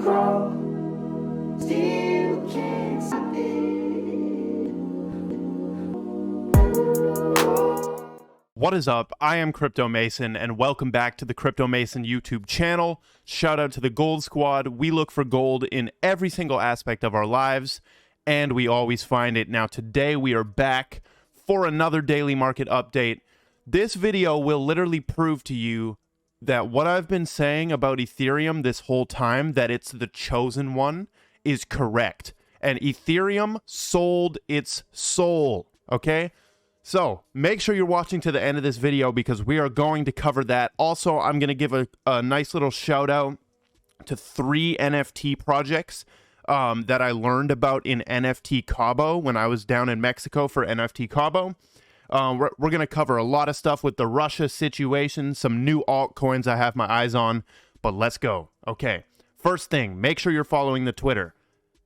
grow, still can't stop it. What is up? I am Crypto Mason, and welcome back to the Crypto Mason YouTube channel. Shout out to the Gold Squad. We look for gold in every single aspect of our lives, and we always find it. Now, today we are back for another daily market update. This video will literally prove to you that what I've been saying about Ethereum this whole time, that it's the chosen one, is correct. And Ethereum sold its soul, okay? So make sure you're watching to the end of this video because we are going to cover that. Also, I'm going to give a nice little shout out to 3 NFT projects that I learned about in NFT Cabo when I was down in Mexico for NFT Cabo. We're going to cover a lot of stuff with the Russia situation, some new altcoins I have my eyes on, but let's go. Okay, first thing, make sure you're following the Twitter.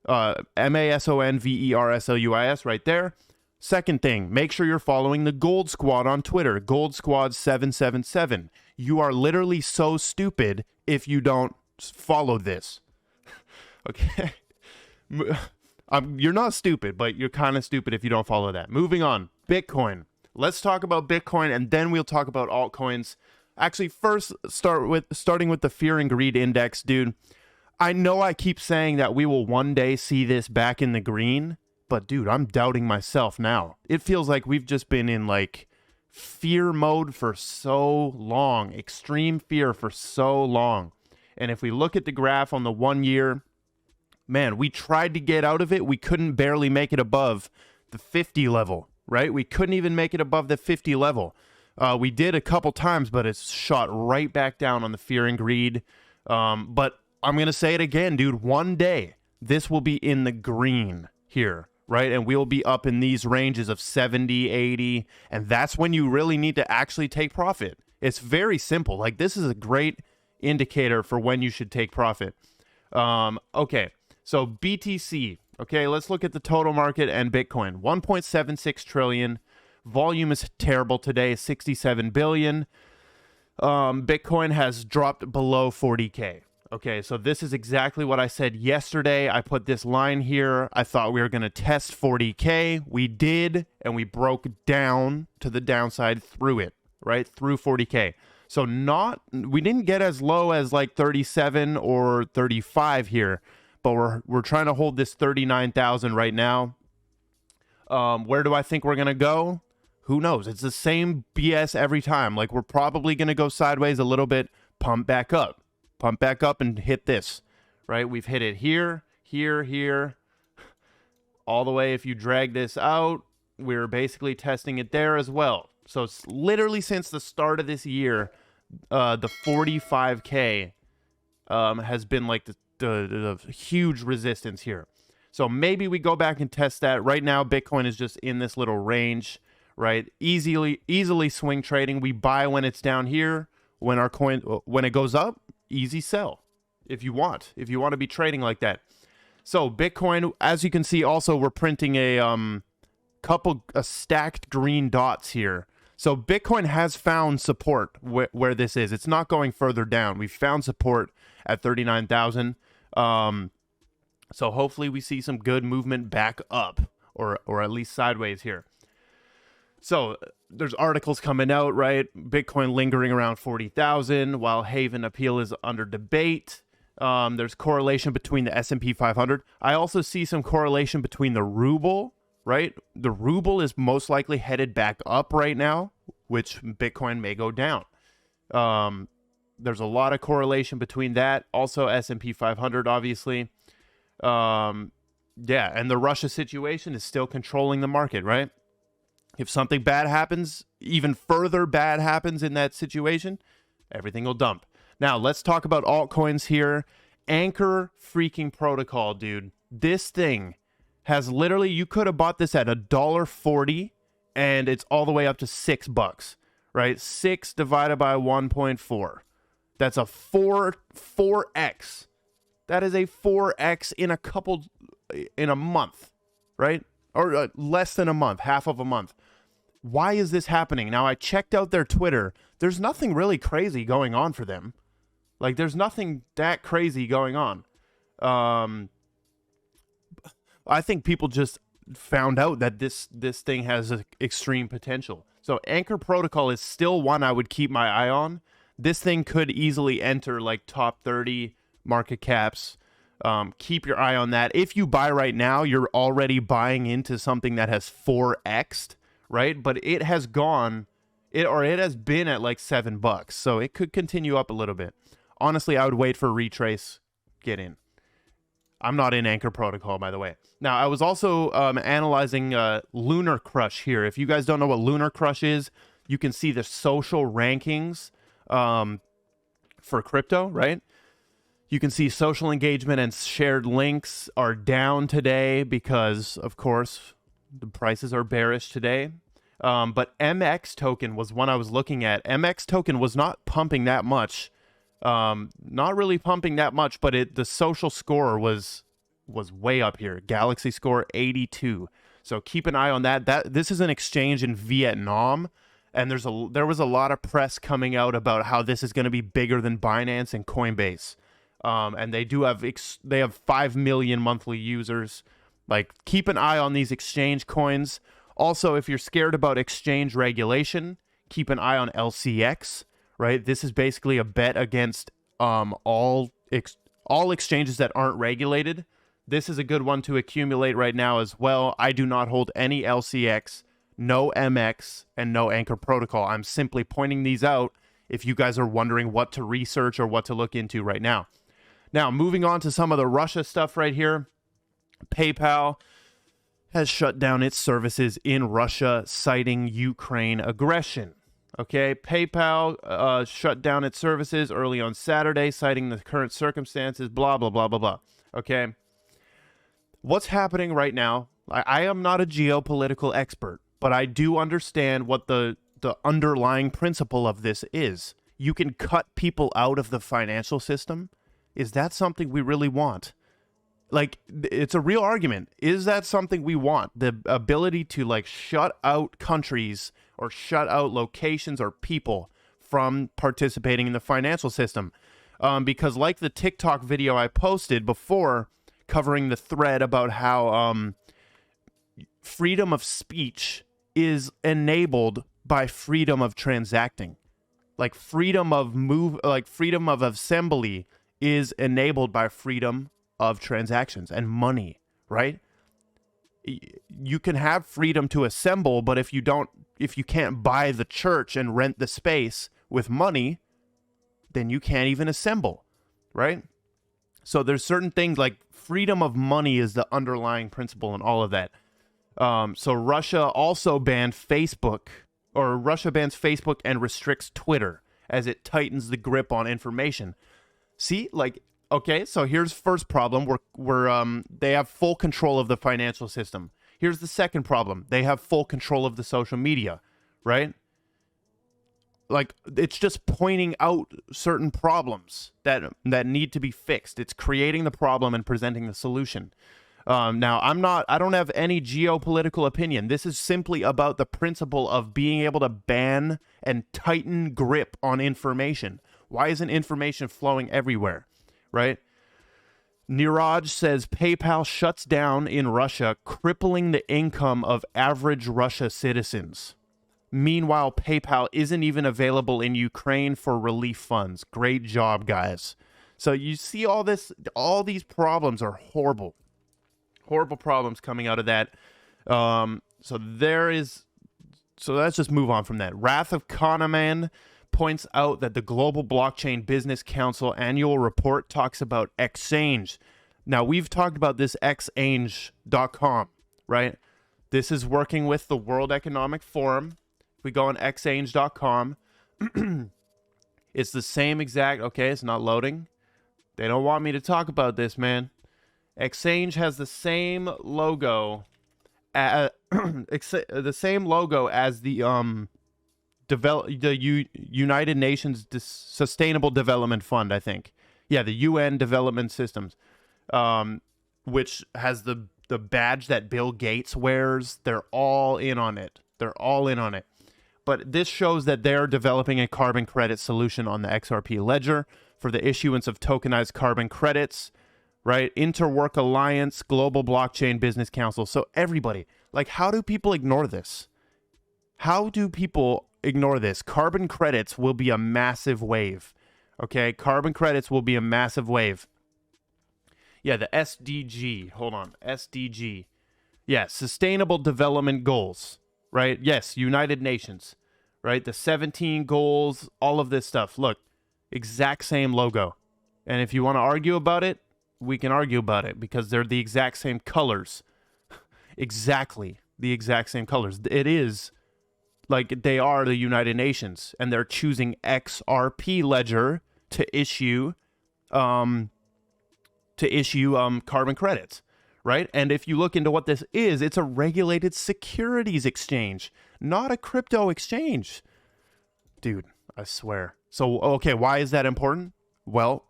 MASONVERSLUIS right there. Second thing, make sure you're following the Gold Squad on Twitter, Gold Squad 777. You are literally so stupid if you don't follow this. Okay? You're not stupid, but you're kind of stupid if you don't follow that. Moving on, Bitcoin. Let's talk about Bitcoin, and then we'll talk about altcoins. Actually, first, starting with the Fear and Greed Index, dude. I know I keep saying that we will one day see this back in the green, but dude, I'm doubting myself now. It feels like we've just been in like fear mode for so long, extreme fear for so long. And if we look at the graph on the 1 year, man, we tried to get out of it. We couldn't barely make it above the 50 level, right? We couldn't even make it above the 50 level. We did a couple times, but it's shot right back down on the fear and greed. But I'm going to say it again, dude. One day, this will be in the green here, right? And we'll be up in these ranges of 70, 80, and that's when you really need to actually take profit. It's very simple. Like, this is a great indicator for when you should take profit. Okay, so BTC. Okay, let's look at the total market and Bitcoin. 1.76 trillion. Volume is terrible today, 67 billion. Bitcoin has dropped below 40K. Okay, so this is exactly what I said yesterday. I put this line here. I thought we were going to test 40K. We did, and we broke down to the downside through it, right? Through 40K. So we didn't get as low as like 37 or 35 here, but we're trying to hold this 39,000 right now. Where do I think we're going to go? Who knows? It's the same BS every time. Like, we're probably going to go sideways a little bit, pump back up. Pump back up and hit this, right? We've hit it here, here, here, all the way. If you drag this out, we're basically testing it there as well. So it's literally since the start of this year, the 45K has been like the huge resistance here. So maybe we go back and test that. Right now, Bitcoin is just in this little range, right? Easily swing trading. We buy when it's down here. When it goes up, easy sell if you want to be trading like that. So Bitcoin, as you can see, also we're printing a stacked green dots here. So Bitcoin has found support where this is. It's not going further down. We've found support at 39,000. So hopefully we see some good movement back up or at least sideways here. So there's articles coming out, right? Bitcoin lingering around 40,000 while Haven appeal is under debate. There's correlation between the S&P 500. I also see some correlation between the ruble, right? The ruble is most likely headed back up right now, which Bitcoin may go down. There's a lot of correlation between that. Also S&P 500, obviously. Yeah, and the Russia situation is still controlling the market, right? If something bad happens, even further bad happens in that situation, everything will dump. Now, let's talk about altcoins here. Anchor freaking protocol, dude. This thing has literally, you could have bought this at $1.40 and it's all the way up to $6, right? 6 divided by 1.4. That's a 4x. That is a 4x in a month, right? Or less than a month, half of a month. Why is this happening? Now, I checked out their Twitter. There's nothing really crazy going on for them. Like, there's nothing that crazy going on. I think people just found out that this thing has extreme potential. So Anchor Protocol is still one I would keep my eye on. This thing could easily enter like top 30 market caps. Keep your eye on that. If you buy right now, you're already buying into something that has 4x'd, right? But it has gone, it has been at like $7, so it could continue up a little bit. Honestly, I would wait for retrace, get in. I'm not in Anchor Protocol, by the way. Now, I was also analyzing Lunarcrush here. If you guys don't know what Lunarcrush is, you can see the social rankings for crypto, right? You can see social engagement and shared links are down today because, of course, the prices are bearish today. But MX token was one I was looking at. MX token was not pumping that much. Not really pumping that much, but the social score was way up here. Galaxy score 82. So keep an eye on that. This is an exchange in Vietnam, and there was a lot of press coming out about how this is going to be bigger than Binance and Coinbase. And they have 5 million monthly users. Like, keep an eye on these exchange coins. Also, if you're scared about exchange regulation, keep an eye on LCX. Right, this is basically a bet against all exchanges that aren't regulated. This is a good one to accumulate right now as well. I do not hold any LCX, no MX, and no Anchor Protocol. I'm simply pointing these out if you guys are wondering what to research or what to look into right now. Now, moving on to some of the Russia stuff right here. PayPal has shut down its services in Russia, citing Ukraine aggression. Okay, PayPal shut down its services early on Saturday, citing the current circumstances, blah, blah, blah, blah, blah. Okay, what's happening right now? I am not a geopolitical expert, but I do understand what the underlying principle of this is. You can cut people out of the financial system. Is that something we really want? Like, it's a real argument. Is that something we want? The ability to, like, shut out countries or shut out locations or people from participating in the financial system. Because like the TikTok video I posted before covering the thread about how freedom of speech is enabled by freedom of transacting. Like freedom of assembly is enabled by freedom of transactions and money, right? You can have freedom to assemble, but if you can't buy the church and rent the space with money, then you can't even assemble, right? So there's certain things like freedom of money is the underlying principle in all of that. So Russia also banned Facebook, or Russia bans Facebook and restricts Twitter as it tightens the grip on information. See, like, okay, so here's first problem. They have full control of the financial system. Here's the second problem. They have full control of the social media, right? Like, it's just pointing out certain problems that need to be fixed. It's creating the problem and presenting the solution. Now, I don't have any geopolitical opinion. This is simply about the principle of being able to ban and tighten grip on information. Why isn't information flowing everywhere, right? Niraj says PayPal shuts down in Russia, crippling the income of average Russia citizens. Meanwhile, PayPal isn't even available in Ukraine for relief funds. Great job, guys. So you see all these problems are horrible. Horrible problems coming out of that. So let's just move on from that. Wrath of Kahneman points out that the Global Blockchain Business Council annual report talks about exchange. Now, we've talked about this exchange.com, right? This is working with the World Economic Forum. If we go on exchange.com, it's the same exact, okay, it's not loading. They don't want me to talk about this, man. Exchange has the same logo, the same logo as the United Nations Sustainable Development Fund, I think. Yeah, the UN Development Systems, which has the badge that Bill Gates wears. They're all in on it. But this shows that they're developing a carbon credit solution on the XRP ledger for the issuance of tokenized carbon credits, right? Interwork Alliance, Global Blockchain Business Council. So everybody, like, how do people ignore this? How do people ignore this? Carbon credits will be a massive wave. Okay, carbon credits will be a massive wave. Yeah, the SDG. Hold on, SDG. Yeah, Sustainable Development Goals, right? Yes, United Nations, right? The 17 goals, all of this stuff. Look, exact same logo. And if you want to argue about it, we can argue about it because they're the exact same colors. Exactly the exact same colors. It is like they are the United Nations, and they're choosing XRP Ledger to issue carbon credits, right? And if you look into what this is, it's a regulated securities exchange, not a crypto exchange. Dude, I swear. So, okay, why is that important? Well,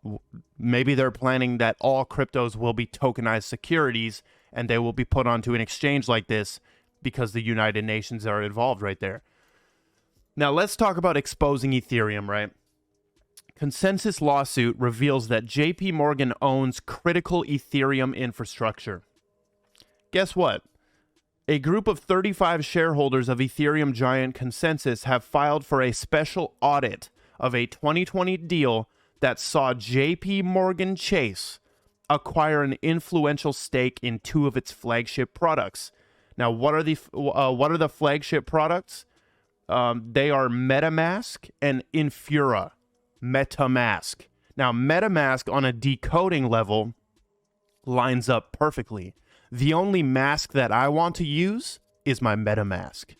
maybe they're planning that all cryptos will be tokenized securities and they will be put onto an exchange like this because the United Nations are involved right there. Now, let's talk about exposing Ethereum, right? Consensus lawsuit reveals that JP Morgan owns critical Ethereum infrastructure. Guess what? A group of 35 shareholders of Ethereum giant Consensus have filed for a special audit of a 2020 deal that saw JP Morgan Chase acquire an influential stake in two of its flagship products. Now, what are the flagship products? They are MetaMask and Infura. MetaMask. Now, MetaMask on a decoding level lines up perfectly. The only mask that I want to use is my MetaMask.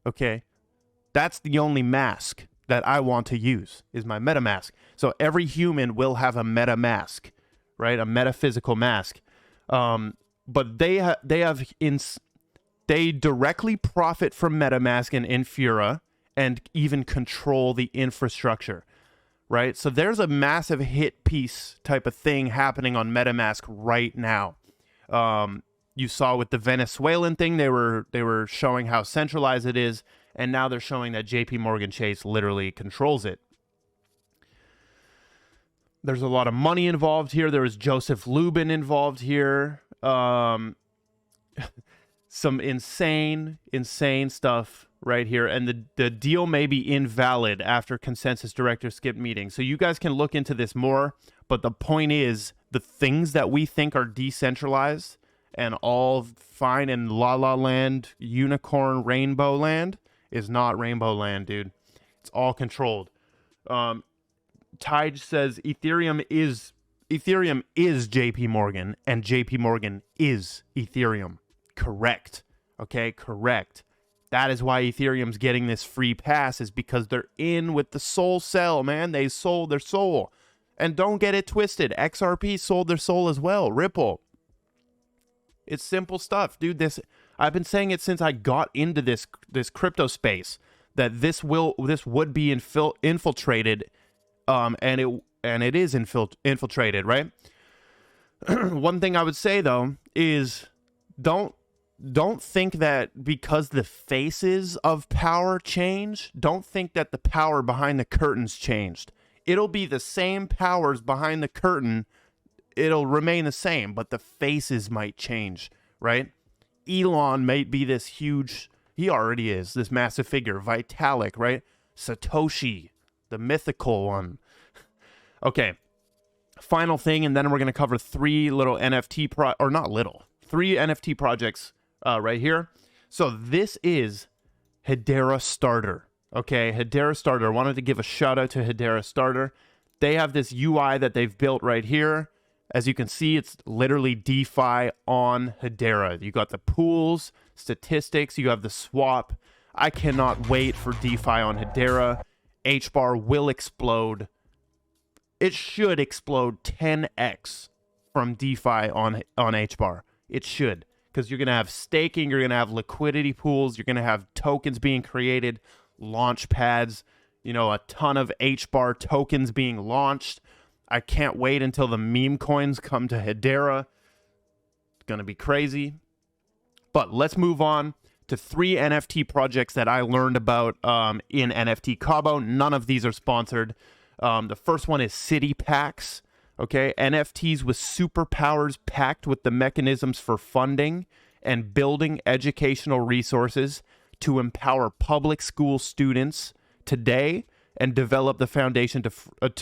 Okay? That's the only mask that I want to use is my MetaMask. So every human will have a MetaMask, right? A metaphysical mask. But they directly profit from MetaMask and Infura and even control the infrastructure, right? So there's a massive hit piece type of thing happening on MetaMask right now. You saw with the Venezuelan thing, they were showing how centralized it is, and now they're showing that JP Morgan Chase literally controls it. There's a lot of money involved here. There was Joseph Lubin involved here. Some insane stuff right here. And the deal may be invalid after Consensus directors skip meetings. So you guys can look into this more. But the point is, the things that we think are decentralized and all fine in La La Land, unicorn, rainbow land is not rainbow land, dude. It's all controlled. Tide says Ethereum is JP Morgan and JP Morgan is Ethereum. Correct. Okay, correct. That is why Ethereum's getting this free pass, is because they're in with the soul sell, man. They sold their soul. And don't get it twisted. XRP sold their soul as well. Ripple. It's simple stuff, dude. I've been saying it since I got into this crypto space, that this would be infiltrated, and it is infiltrated, right? One thing I would say though is don't think that because the faces of power change, don't think that the power behind the curtains changed. It'll be the same powers behind the curtain. It'll remain the same, but the faces might change, right? Elon might be this huge, he already is, this massive figure. Vitalik, right? Satoshi, the mythical one. Okay, final thing, and then we're going to cover three NFT projects right here. So this is Hedera Starter. Okay, Hedera Starter. I wanted to give a shout out to Hedera Starter. They have this UI that they've built right here. As you can see, it's literally DeFi on Hedera. You got the pools, statistics, you have the swap. I cannot wait for DeFi on Hedera. Hbar will explode. It should explode 10x from DeFi on Hbar. It should, because you're going to have staking, you're going to have liquidity pools, you're going to have tokens being created, launch pads, a ton of Hbar tokens being launched. I can't wait until the meme coins come to Hedera. It's going to be crazy. But let's move on to three NFT projects that I learned about in NFT Cabo. None of these are sponsored. The first one is City Packs. Okay, NFTs with superpowers packed with the mechanisms for funding and building educational resources to empower public school students today and develop the foundation to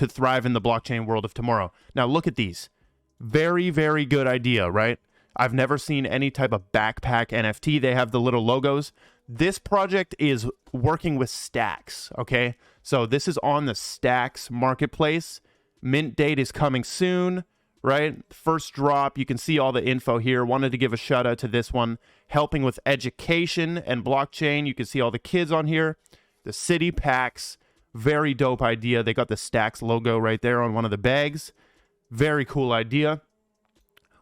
thrive in the blockchain world of tomorrow. Now look at these. Very, very good idea, right? I've never seen any type of backpack NFT. They have the little logos. This project is working with Stacks, okay? So this is on the Stacks marketplace. Mint date is coming soon, right? First drop. You can see all the info here. Wanted to give a shout out to this one, helping with education and blockchain. You can see all the kids on here. The city packs. Very dope idea. They got the Stacks logo right there on one of the bags. Very cool idea.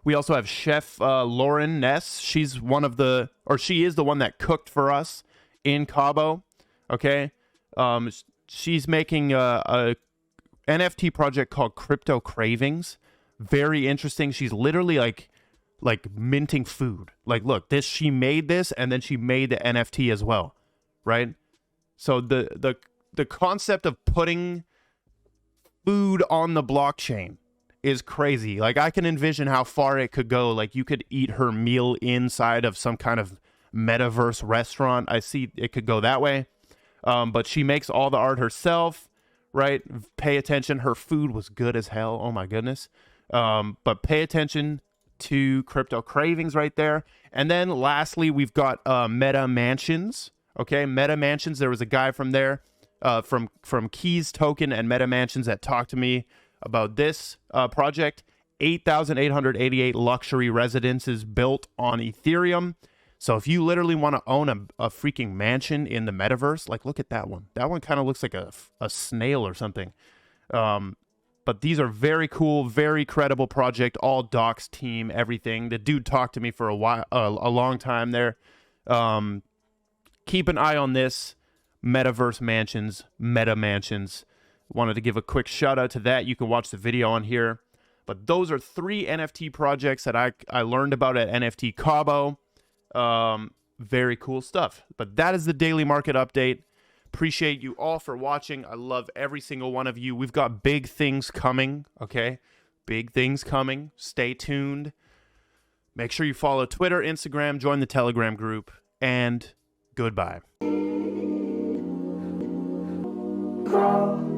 We also have Chef Lauren Ness. She's one of the, or she is the one that cooked for us in Cabo. Okay. She's making a NFT project called Crypto Cravings. Very interesting. She's literally like minting food. Like, look, she made this and then she made the NFT as well. Right. So the concept of putting food on the blockchain is crazy. Like, I can envision how far it could go. Like, you could eat her meal inside of some kind of metaverse restaurant. I see it could go that way. But she makes all the art herself, right? Pay attention. Her food was good as hell. Oh my goodness. But pay attention to Crypto Cravings right there. And then lastly, we've got Meta Mansions. Okay, Meta Mansions. There was a guy from there, from Keys Token and Meta Mansions that talked to me about this project. 8,888 luxury residences built on Ethereum. So if you literally want to own a freaking mansion in the metaverse, like, look at that one. That one kind of looks like a snail or something. But these are very cool, very credible project. All docs team, everything. The dude talked to me for a while, a long time there. Keep an eye on this. Metaverse Mansions, Meta Mansions. Wanted to give a quick shout out to that. You can watch the video on here. But those are 3 NFT projects that I learned about at NFT Cabo. Very cool stuff. But that is the daily market update. Appreciate you all for watching. I love every single one of you. We've got big things coming, okay? Big things coming. Stay tuned. Make sure you follow Twitter, Instagram, join the Telegram group, and goodbye. Crawl.